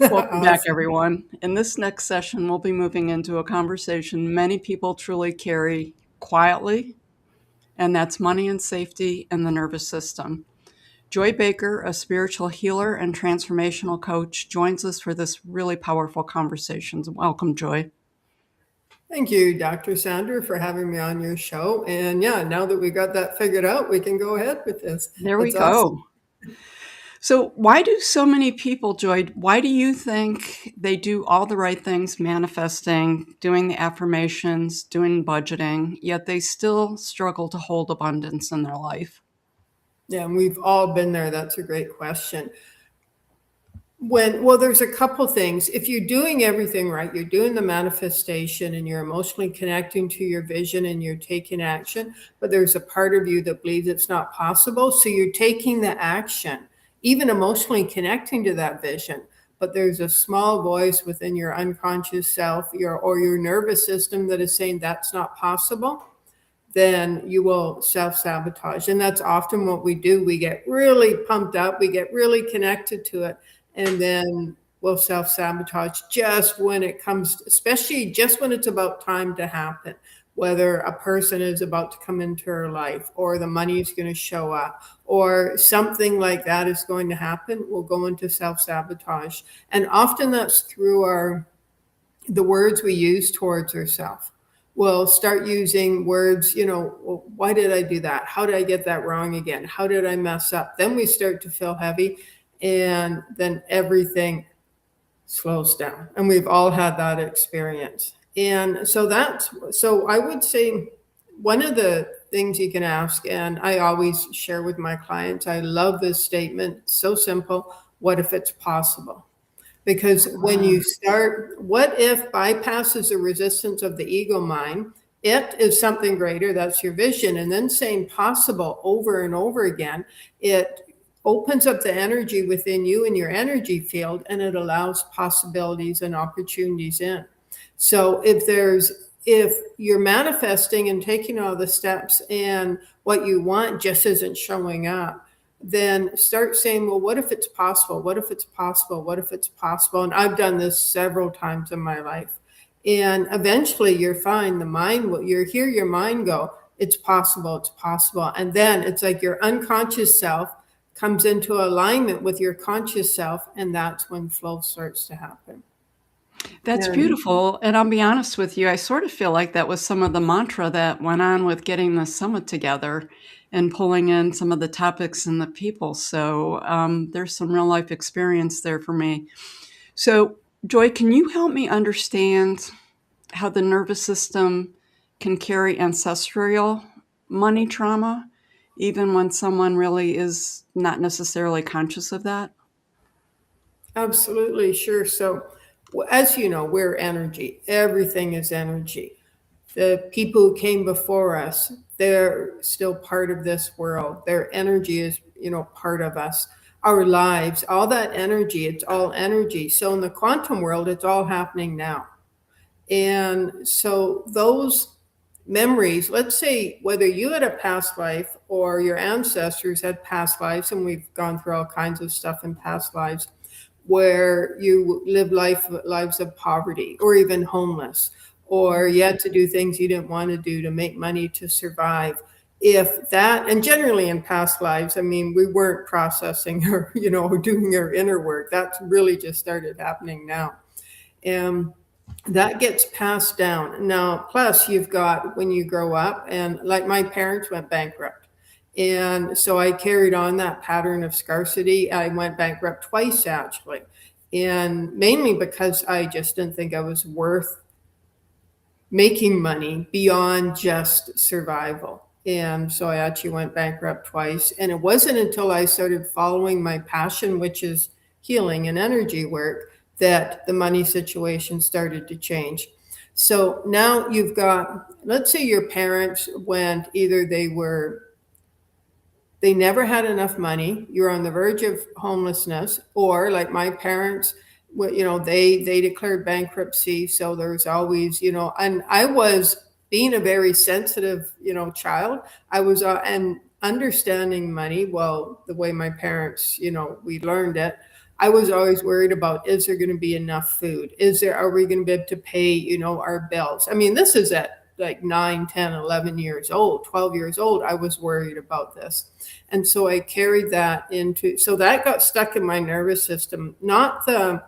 Welcome back, Awesome. everyone. In this next session, we'll be moving into a conversation many people truly carry quietly, and that's money and safety and the nervous system. Joy Baker, a spiritual healer and transformational coach, joins us for this really powerful conversation. Welcome, Joy. Thank you, Dr. Sandra, for having me on your show. And yeah, now that we got that figured out, we can go ahead with this. There we That's awesome. go. So, why do so many people, Joy, why do you think they do all the right things, manifesting, doing the affirmations, doing budgeting, yet they still struggle to hold abundance in their life? Yeah, and we've all been there. That's a great question. Well, there's a couple things. If you're doing everything right, you're doing the manifestation and you're emotionally connecting to your vision and you're taking action, but there's a part of you that believes it's not possible. So you're taking the action, even emotionally connecting to that vision. But there's a small voice within your unconscious self, your nervous system that is saying that's not possible. Then you will self sabotage. And that's often what we do. We get really pumped up, we get really connected to it, and then we'll self sabotage just when it comes, especially just when it's about time to happen. Whether a person is about to come into our life, or the money is going to show up, or something like that is going to happen, we'll go into self sabotage. And often that's through the words we use towards ourselves. We'll start using words, well, why did I do that? How did I get that wrong again? How did I mess up? Then we start to feel heavy, and then everything slows down. And we've all had that experience. And so I would say one of the things you can ask, and I always share with my clients, I love this statement, so simple: what if it's possible? Because when you start, what if bypasses the resistance of the ego mind? It is something greater, that's your vision. And then saying possible over and over again, it opens up the energy within you and your energy field, and it allows possibilities and opportunities in. So if you're manifesting and taking all the steps and what you want just isn't showing up, then start saying, well, what if it's possible? What if it's possible? What if it's possible? And I've done this several times in my life. And eventually you're fine. The mind, you hear your mind go, it's possible, it's possible. And then it's like your unconscious self comes into alignment with your conscious self. And that's when flow starts to happen. That's And beautiful. And I'll be honest with you, I sort of feel like that was some of the mantra that went on with getting the summit together and pulling in some of the topics and the people. So there's some real life experience there for me. So, Joy, can you help me understand how the nervous system can carry ancestral money trauma, even when someone really is not necessarily conscious of that? absolutely, sure. So, as you know, we're energy. Everything is energy. The people who came before us, they're still part of this world. Their energy is, part of us. Our lives, all that energy, it's all energy. So in the quantum world, it's all happening now. And so those memories, let's say whether you had a past life or your ancestors had past lives, and we've gone through all kinds of stuff in past lives, where you lived lives of poverty or even homeless, or you had to do things you didn't want to do to make money to survive. If that, and generally in past lives, I mean, we weren't processing or, doing our inner work. That's really just started happening now. And that gets passed down. Now, plus you've got when you grow up, and like my parents went bankrupt. And so I carried on that pattern of scarcity. I went bankrupt twice, actually. And mainly because I just didn't think I was worth making money beyond just survival. And so I actually went bankrupt twice. And it wasn't until I started following my passion, which is healing and energy work, that the money situation started to change. So now you've got, let's say your parents went, either they never had enough money, you're on the verge of homelessness, or like my parents, they declared bankruptcy. So there's always, and I was, being a very sensitive, child, I was, and understanding money, well, the way my parents, we learned it, I was always worried about, is there going to be enough food? Are we going to be able to pay, our bills? I mean, this is at like 9, 10, 11 years old, 12 years old. I was worried about this. And so I carried that so that got stuck in my nervous system, not the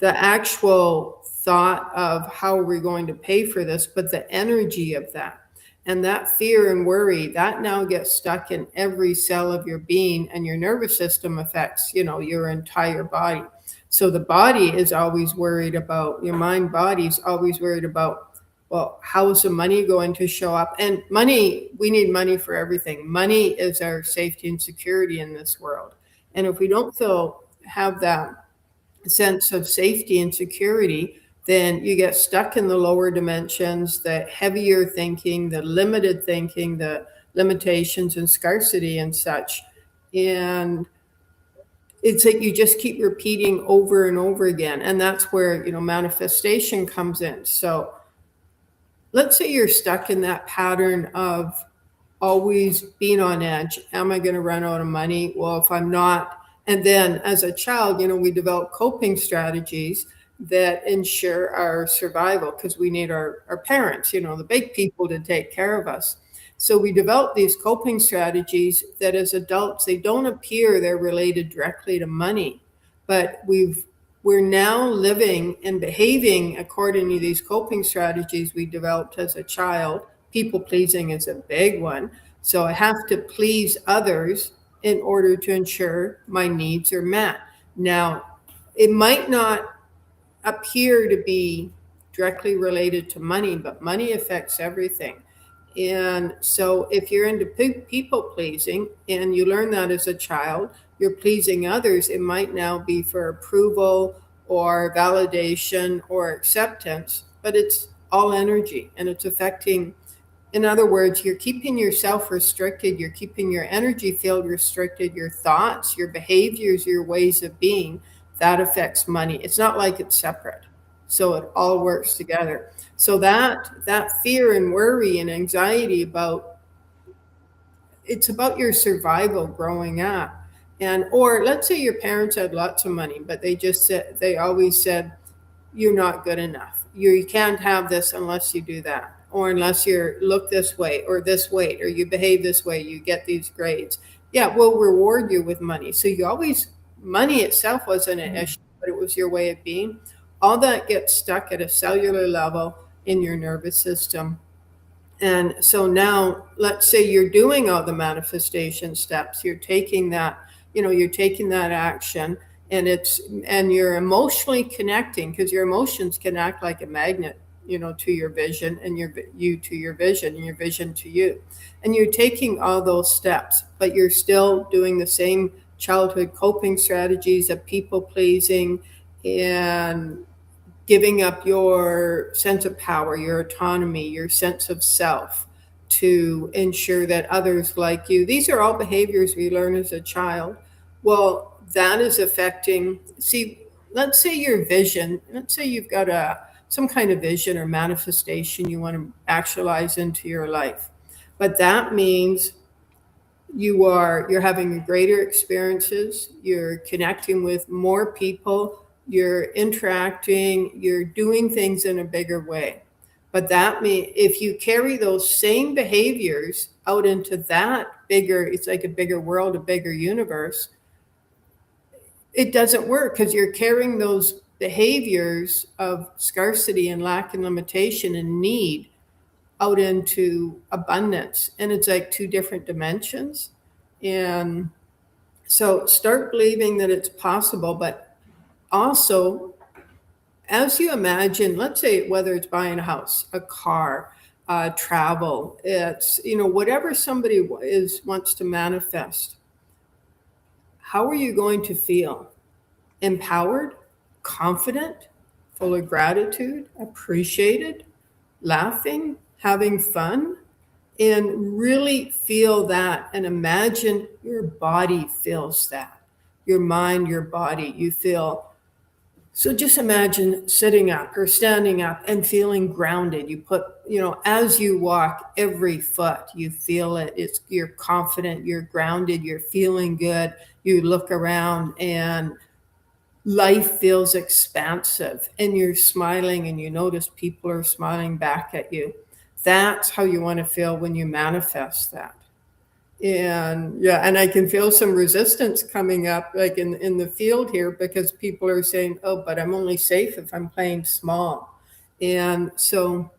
actual thought of how we're going to pay for this, but the energy of that. And that fear and worry, that now gets stuck in every cell of your being, and your nervous system affects, your entire body. So the body is always worried about, your mind body's always worried about, well, how is the money going to show up? And money, we need money for everything. Money is our safety and security in this world. And if we don't have that sense of safety and security, then you get stuck in the lower dimensions, the heavier thinking, the limited thinking, the limitations and scarcity and such. And it's like you just keep repeating over and over again. And that's where, manifestation comes in. So let's say you're stuck in that pattern of always being on edge. Am I going to run out of money? Well, if I'm not. And then as a child, we develop coping strategies that ensure our survival, because we need our parents, the big people, to take care of us. So we develop these coping strategies that as adults, they don't appear they're related directly to money, but we're now living and behaving according to these coping strategies we developed as a child. People pleasing is a big one. So I have to please others in order to ensure my needs are met. Now, it might not appear to be directly related to money, but money affects everything. And so if you're into people pleasing and you learn that as a child, you're pleasing others, it might now be for approval or validation or acceptance, but it's all energy and it's affecting. In other words, you're keeping yourself restricted, you're keeping your energy field restricted, your thoughts, your behaviors, your ways of being. That affects money. It's not like it's separate. So it all works together. So that fear and worry and anxiety it's about your survival growing up. And or let's say your parents had lots of money, but they always said, you're not good enough. You can't have this unless you do that, or unless you look this way or this weight, or you behave this way, you get these grades. Yeah, we'll reward you with money. So money itself wasn't an issue, but it was your way of being. All that gets stuck at a cellular level in your nervous system. And so now, let's say you're doing all the manifestation steps, you're taking that action, and you're emotionally connecting, because your emotions can act like a magnet, to your vision, and you to your vision, and your vision to you. And you're taking all those steps, but you're still doing the same childhood coping strategies of people pleasing and giving up your sense of power, your autonomy, your sense of self to ensure that others like you. These are all behaviors we learn as a child. Well, that is affecting, let's say your vision, let's say you've got some kind of vision or manifestation you want to actualize into your life. But that means you're having greater experiences, you're connecting with more people, you're interacting, you're doing things in a bigger way. But that means if you carry those same behaviors out into that bigger, it's like a bigger world, a bigger universe, it doesn't work, because you're carrying those behaviors of scarcity and lack and limitation and need out into abundance. And it's like two different dimensions. And so start believing that it's possible, but also, as you imagine, let's say whether it's buying a house, a car, travel, it's, whatever somebody wants to manifest, how are you going to feel? Empowered, confident, full of gratitude, appreciated, laughing, having fun, and really feel that and imagine your body feels that. Your mind, your body, you feel. So just imagine sitting up or standing up and feeling grounded. You put, as you walk, every foot, you feel it. You're confident, you're grounded, you're feeling good. You look around and life feels expansive and you're smiling and you notice people are smiling back at you. That's how you want to feel when you manifest that. And yeah, and I can feel some resistance coming up like in the field here, because people are saying, oh, but I'm only safe if I'm playing small. And so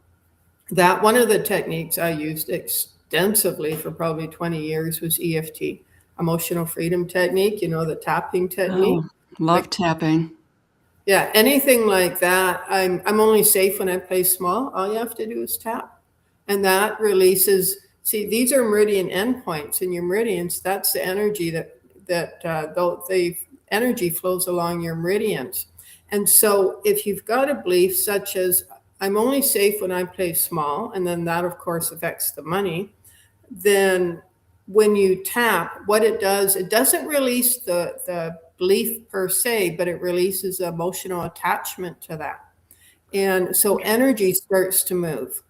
that one of the techniques I used extensively for probably 20 years was EFT, emotional freedom technique, the tapping Oh, technique. love Like, tapping. yeah, anything like that. I'm only safe when I play small. All you have to do is tap. And that releases, see, these are meridian endpoints, and your meridians, that's the energy the energy flows along your meridians. And so if you've got a belief such as I'm only safe when I play small, and then that of course affects the money, then when you tap, what it does, it doesn't release the belief per se, but it releases emotional attachment to that. And so energy starts to move.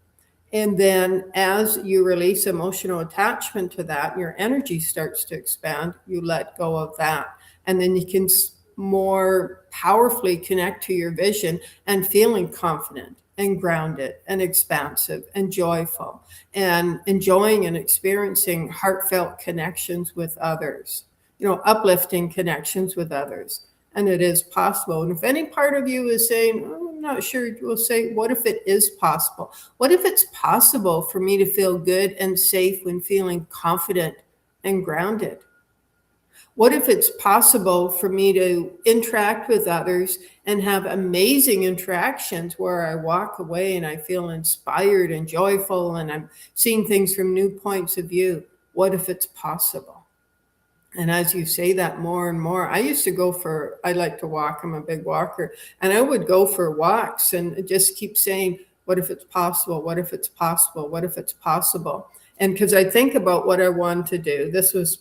And then as you release emotional attachment to that, your energy starts to expand. You let go of that. And then you can more powerfully connect to your vision and feeling confident and grounded and expansive and joyful and enjoying and experiencing heartfelt connections with others, uplifting connections with others. And it is possible. And if any part of you is saying, oh, I'm not sure, we'll say, what if it is possible? What if it's possible for me to feel good and safe when feeling confident and grounded? What if it's possible for me to interact with others and have amazing interactions where I walk away and I feel inspired and joyful and I'm seeing things from new points of view? What if it's possible? And as you say that more and more, I like to walk, I'm a big walker, and I would go for walks and just keep saying, what if it's possible? What if it's possible? What if it's possible? And because I think about what I want to do, this was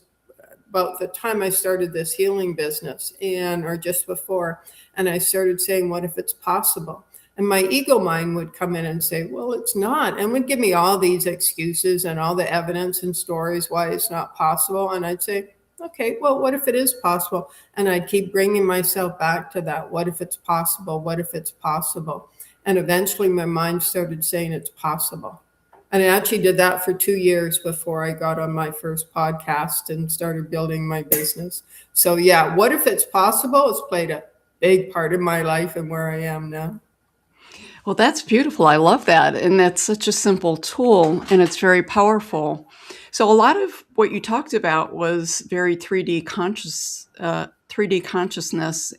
about the time I started this healing business, or just before, and I started saying, what if it's possible? And my ego mind would come in and say, well, it's not, and would give me all these excuses and all the evidence and stories why it's not possible. And I'd say, okay, well, what if it is possible? And I'd keep bringing myself back to that. What if it's possible? What if it's possible? And eventually my mind started saying it's possible. And I actually did that for 2 years before I got on my first podcast and started building my business. So, yeah, what if it's possible? It's played a big part in my life and where I am now. Well, that's beautiful. I love that. And that's such a simple tool and it's very powerful. So a lot of what you talked about was very 3D consciousness.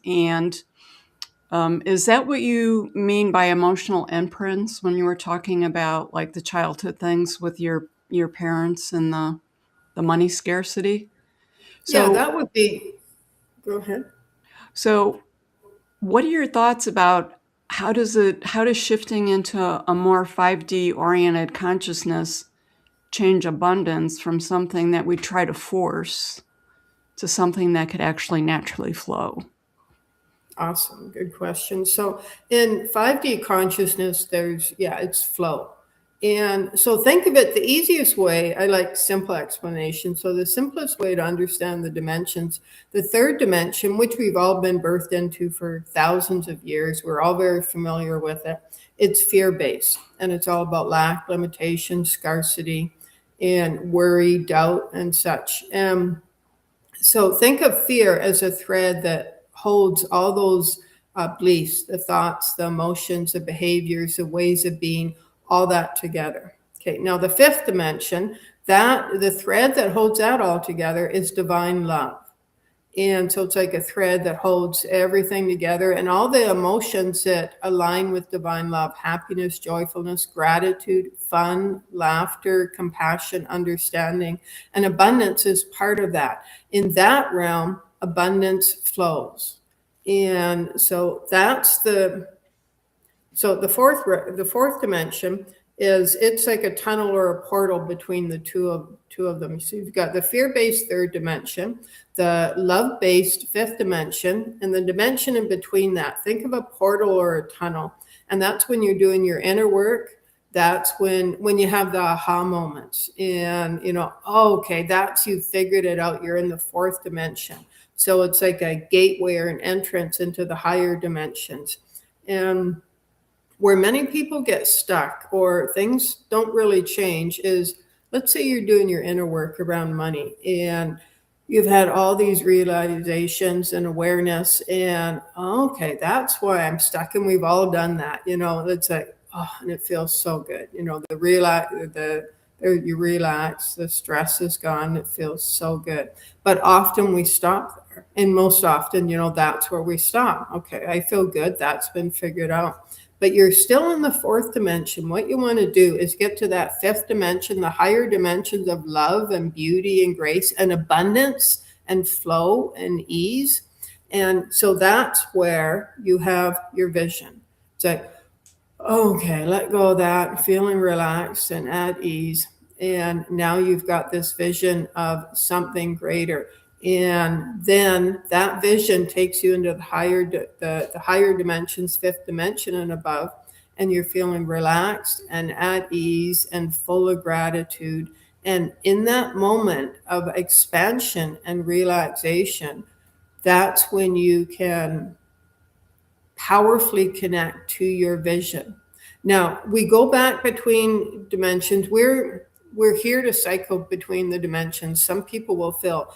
And is that what you mean by emotional imprints when you were talking about like the childhood things with your parents and the money scarcity? Yeah, So, that would be, go ahead. so what are your thoughts about how does shifting into a more 5D oriented consciousness change abundance from something that we try to force to something that could actually naturally flow? Awesome. Good question. So in 5D consciousness, it's flow. And so think of it the easiest way. I like simple explanation. So the simplest way to understand the dimensions, the third dimension, which we've all been birthed into for thousands of years, we're all very familiar with it. It's fear-based, and it's all about lack, limitation, scarcity, and worry, doubt, and such. So think of fear as a thread that holds all those beliefs, the thoughts, the emotions, the behaviors, the ways of being, all that together. Okay, now the fifth dimension, that the thread that holds that all together is divine love. And so it's like a thread that holds everything together and all the emotions that align with divine love: happiness, joyfulness, gratitude, fun, laughter, compassion, understanding. And abundance is part of that. In that realm, abundance flows. And so the fourth dimension is, it's like a tunnel or a portal between the two of them. So you've got the fear-based third dimension, the love-based fifth dimension, and the dimension in between that. Think of a portal or a tunnel. And that's when you're doing your inner work, That's when you have the aha moments, and oh, okay, that's, you figured it out, you're in the fourth dimension. So it's like a gateway or an entrance into the higher dimensions. And where many people get stuck or things don't really change is, let's say you're doing your inner work around money, and you've had all these realizations and awareness, and oh, okay, that's why I'm stuck. And we've all done that. It's like, oh, and it feels so good. You relax, the stress is gone, it feels so good. But often we stop there, and most often, that's where we stop. Okay, I feel good, that's been figured out. But you're still in the fourth dimension. What you want to do is get to that fifth dimension, the higher dimensions of love and beauty and grace and abundance and flow and ease. And so that's where you have your vision. It's like, okay, let go of that, feeling relaxed and at ease. And now you've got this vision of something greater. And then that vision takes you into the higher dimensions, fifth dimension and above, and you're feeling relaxed and at ease and full of gratitude. And in that moment of expansion and relaxation, that's when you can powerfully connect to your vision. Now, we go back between dimensions. We're here to cycle between the dimensions. Some people will feel,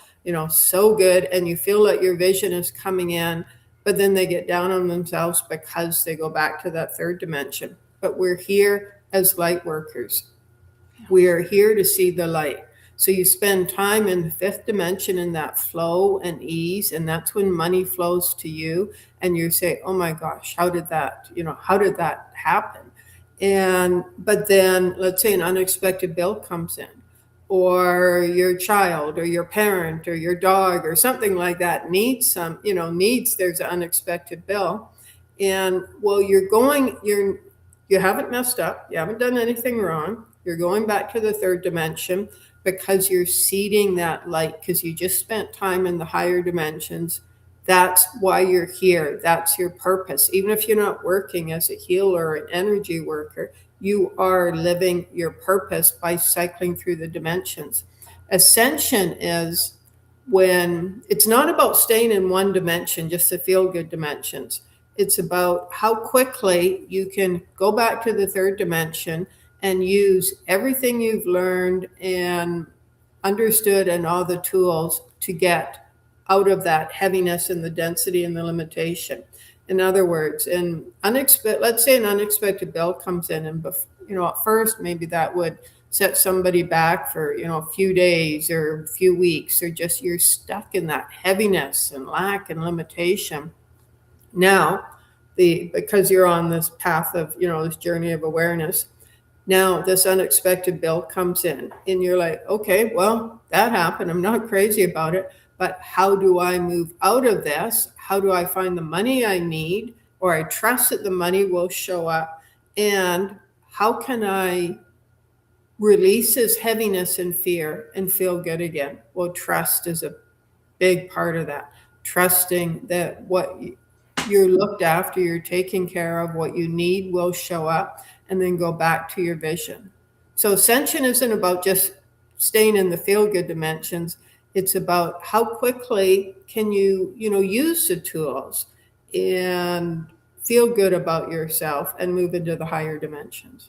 so good, and you feel like your vision is coming in, but then they get down on themselves because they go back to that third dimension. But we're here as light workers. We are here to see the light. So you spend time in the fifth dimension in that flow and ease, and that's when money flows to you. And you say, oh my gosh, how did that happen? But then let's say an unexpected bill comes in, or your child or your parent or your dog or something like that there's an unexpected bill. And well, you haven't messed up, you haven't done anything wrong, you're going back to the third dimension because you're seeding that light, because you just spent time in the higher dimensions. That's why you're here. That's your purpose. Even if you're not working as a healer or an energy worker, you are living your purpose by cycling through the dimensions. Ascension is when it's not about staying in one dimension, just the feel good dimensions. It's about how quickly you can go back to the third dimension and use everything you've learned and understood and all the tools to get out of that heaviness and the density and the limitation. In other words, let's say an unexpected bill comes in, and at first maybe that would set somebody back for a few days or a few weeks, or just you're stuck in that heaviness and lack and limitation. Now, because you're on this path of this journey of awareness, now this unexpected bill comes in, and you're like, okay, well, that happened, I'm not crazy about it, but how do I move out of this? How do I find the money I need, or I trust that the money will show up? And how can I release this heaviness and fear and feel good again? Well, trust is a big part of that. Trusting that what you're looked after, you're taken care of, what you need will show up, and then go back to your vision. So ascension isn't about just staying in the feel-good dimensions. It's about how quickly can you, use the tools and feel good about yourself and move into the higher dimensions.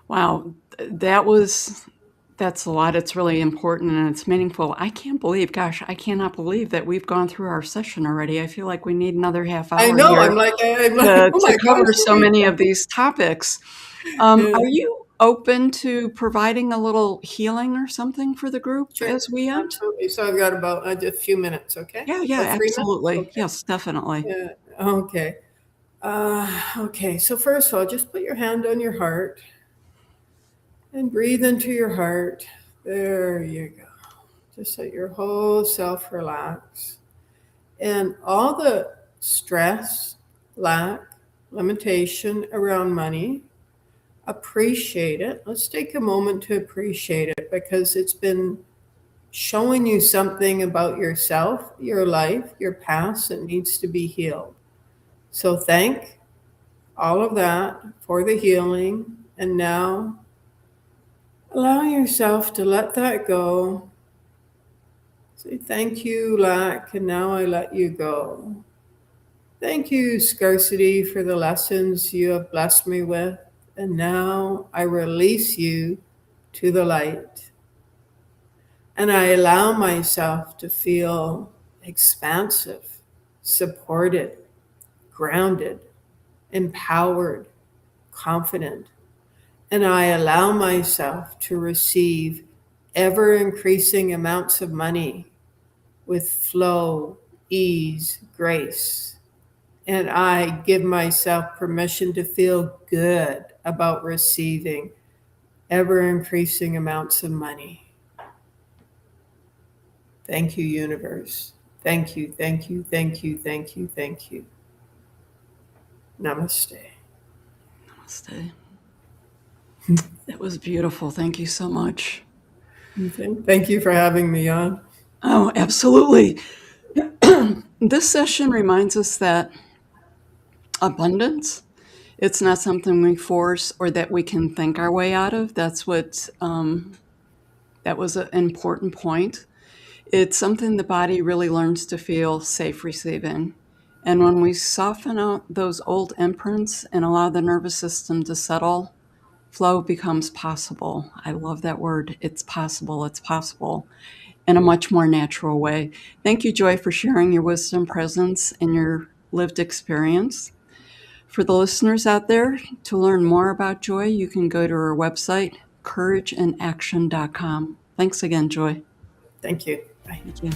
Wow, that's a lot. It's really important and it's meaningful. I cannot believe that we've gone through our session already. I feel like we need another half I hour know. here I'm like, oh to my cover gosh. so many of these topics. Yeah, Are you open to providing a little healing or something for the group sure. as we end? Absolutely. So I've got about a few minutes, okay? Yeah, About 3 minutes? absolutely. Okay. Yes, definitely. Yeah. Okay. Okay. So first of all, just put your hand on your heart and breathe into your heart. There you go. Just let your whole self relax. And all the stress, lack, limitation around money, appreciate it. Let's take a moment to appreciate it, because it's been showing you something about yourself, your life, your past that needs to be healed. So thank all of that for the healing. And now, allow yourself to let that go. Say, thank you, lack, and now I let you go. Thank you, scarcity, for the lessons you have blessed me with. And now I release you to the light. And I allow myself to feel expansive, supported, grounded, empowered, confident. And I allow myself to receive ever increasing amounts of money with flow, ease, grace. And I give myself permission to feel good about receiving ever increasing amounts of money. Thank you, universe. Thank you, thank you, thank you, thank you, thank you. Namaste. Namaste. It was beautiful. Thank you so much. Okay. Thank you for having me on. Oh, absolutely. This session reminds us that abundance, it's not something we force or that we can think our way out of. That's what, that was an important point. It's something the body really learns to feel safe receiving. And when we soften out those old imprints and allow the nervous system to settle, flow becomes possible. I love that word. It's possible. It's possible in a much more natural way. Thank you, Joy, for sharing your wisdom, presence, and your lived experience. For the listeners out there, to learn more about Joy, you can go to her website, courageandaction.com. Thanks again, Joy. Thank you. Bye. Thank you.